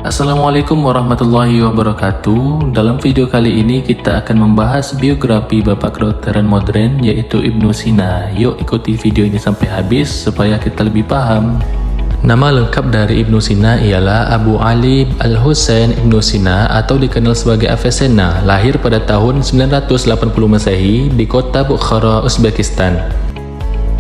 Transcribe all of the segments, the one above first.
Assalamualaikum warahmatullahi wabarakatuh. Dalam video kali ini kita akan membahas biografi Bapak Kedokteran modern yaitu Ibnu Sina. Yuk ikuti video ini sampai habis supaya kita lebih paham. Nama lengkap dari Ibnu Sina ialah Abu Ali Al-Husain Ibnu Sina atau dikenal sebagai Avicenna. Lahir pada tahun 980 Masehi di kota Bukhara, Uzbekistan.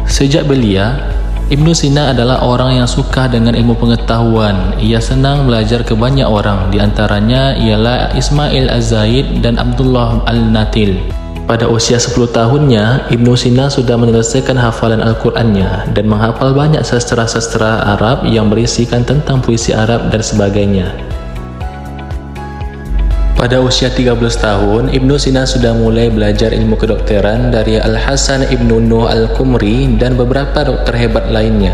Sejak belia, Ibnu Sina adalah orang yang suka dengan ilmu pengetahuan. Ia senang belajar ke banyak orang, diantaranya ialah Ismail Az-Zaid dan Abdullah Al-Natil. Pada usia 10 tahunnya, Ibnu Sina sudah menyelesaikan hafalan Al-Qur'annya dan menghafal banyak sastra-sastra Arab yang berisikan tentang puisi Arab dan sebagainya. Pada usia 13 tahun, Ibnu Sina sudah mulai belajar ilmu kedokteran dari Al-Hasan Ibnu Nuh Al-Qumri dan beberapa dokter hebat lainnya.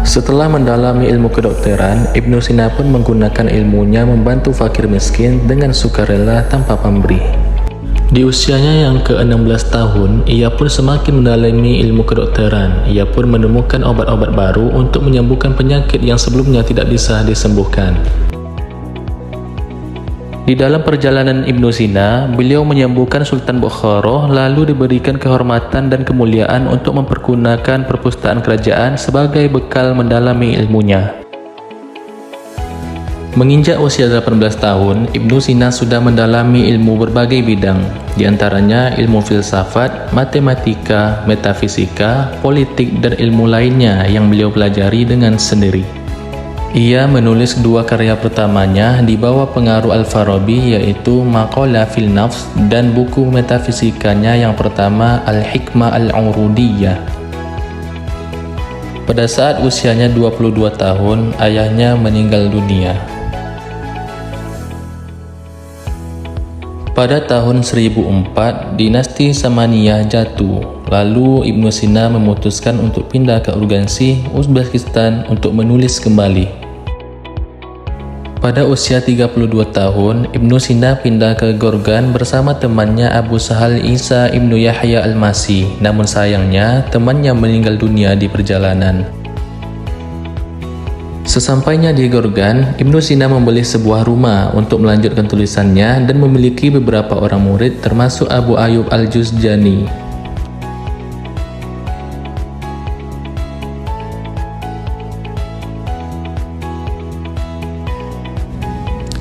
Setelah mendalami ilmu kedokteran, Ibnu Sina pun menggunakan ilmunya membantu fakir miskin dengan sukarela tanpa pamrih. Di usianya yang ke-16 tahun, ia pun semakin mendalami ilmu kedokteran. Ia pun menemukan obat-obat baru untuk menyembuhkan penyakit yang sebelumnya tidak bisa disembuhkan. Di dalam perjalanan Ibnu Sina, beliau menyembuhkan Sultan Bukhara lalu diberikan kehormatan dan kemuliaan untuk mempergunakan perpustakaan kerajaan sebagai bekal mendalami ilmunya. Menginjak usia 18 tahun, Ibnu Sina sudah mendalami ilmu berbagai bidang, diantaranya ilmu filsafat, matematika, metafisika, politik, dan ilmu lainnya yang beliau pelajari dengan sendiri. Ia menulis dua karya pertamanya di bawah pengaruh Al-Farabi yaitu Maqalah fil Nafs dan buku metafisikanya yang pertama Al-Hikmah Al-Urudiyah. Pada saat usianya 22 tahun, ayahnya meninggal dunia. Pada tahun 1004, dinasti Samaniyah jatuh. Lalu Ibnu Sina memutuskan untuk pindah ke Urgensi, Uzbekistan untuk menulis kembali. Pada usia 32 tahun, Ibnu Sina pindah ke Gorgan bersama temannya Abu Sahal Isa Ibnu Yahya Al-Masih. Namun sayangnya, temannya meninggal dunia di perjalanan. Sesampainya di Gorgan, Ibnu Sina membeli sebuah rumah untuk melanjutkan tulisannya dan memiliki beberapa orang murid termasuk Abu Ayyub Al-Juzjani.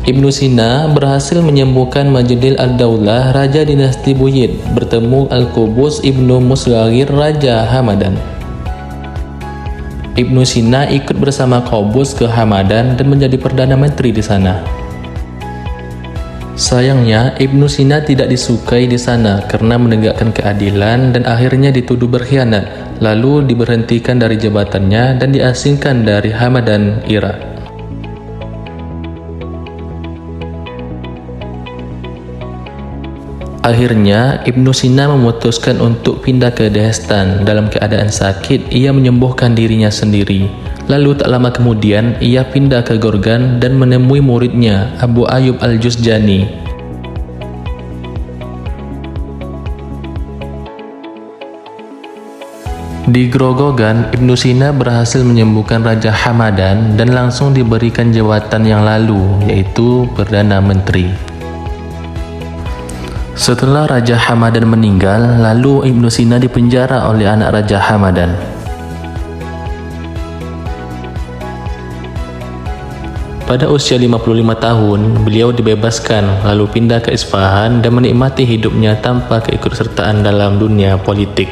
Ibnu Sina berhasil menyembuhkan Majidil Ad-Daulah, Raja dinasti Buyid, bertemu Al-Qubus Ibnu Musghir, Raja Hamadan. Ibnu Sina ikut bersama Qubus ke Hamadan dan menjadi Perdana Menteri di sana. Sayangnya, Ibnu Sina tidak disukai di sana karena menegakkan keadilan dan akhirnya dituduh berkhianat, lalu diberhentikan dari jabatannya dan diasingkan dari Hamadan, Irak. Akhirnya, Ibnu Sina memutuskan untuk pindah ke Dehestan. Dalam keadaan sakit, ia menyembuhkan dirinya sendiri. Lalu tak lama kemudian, ia pindah ke Gorgan dan menemui muridnya, Abu Ayyub Al-Juzjani. Di Grogogan, Ibnu Sina berhasil menyembuhkan Raja Hamadan dan langsung diberikan jabatan yang lalu, yaitu Perdana Menteri. Setelah Raja Hamadan meninggal, lalu Ibnu Sina dipenjara oleh anak Raja Hamadan. Pada usia 55 tahun, beliau dibebaskan lalu pindah ke Isfahan dan menikmati hidupnya tanpa keikutsertaan dalam dunia politik.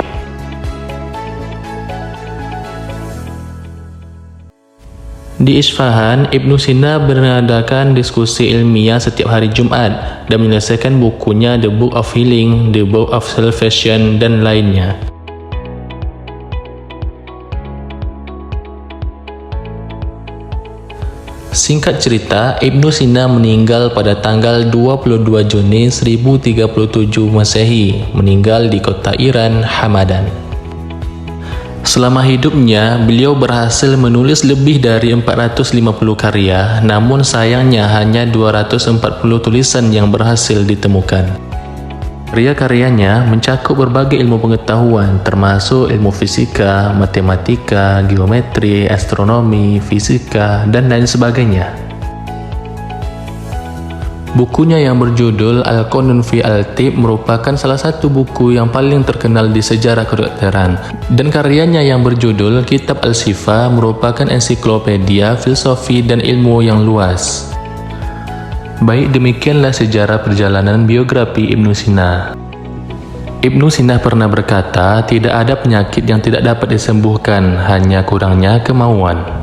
Di Isfahan, Ibnu Sina mengadakan diskusi ilmiah setiap hari Jumat dan menyelesaikan bukunya The Book of Healing, The Book of Salvation, dan lainnya. Singkat cerita, Ibnu Sina meninggal pada tanggal 22 Juni 1037 Masehi, meninggal di kota Iran, Hamadan. Selama hidupnya, beliau berhasil menulis lebih dari 450 karya, namun sayangnya hanya 240 tulisan yang berhasil ditemukan. Karya-karyanya mencakup berbagai ilmu pengetahuan, termasuk ilmu fisika, matematika, geometri, astronomi, fisika, dan lain sebagainya. Bukunya yang berjudul Al-Qanun fi Al-Tib merupakan salah satu buku yang paling terkenal di sejarah kedokteran, dan karyanya yang berjudul Kitab Al-Shifa merupakan ensiklopedia filosofi dan ilmu yang luas. Baik, demikianlah sejarah perjalanan biografi Ibnu Sina. Ibnu Sina pernah berkata, tidak ada penyakit yang tidak dapat disembuhkan, hanya kurangnya kemauan.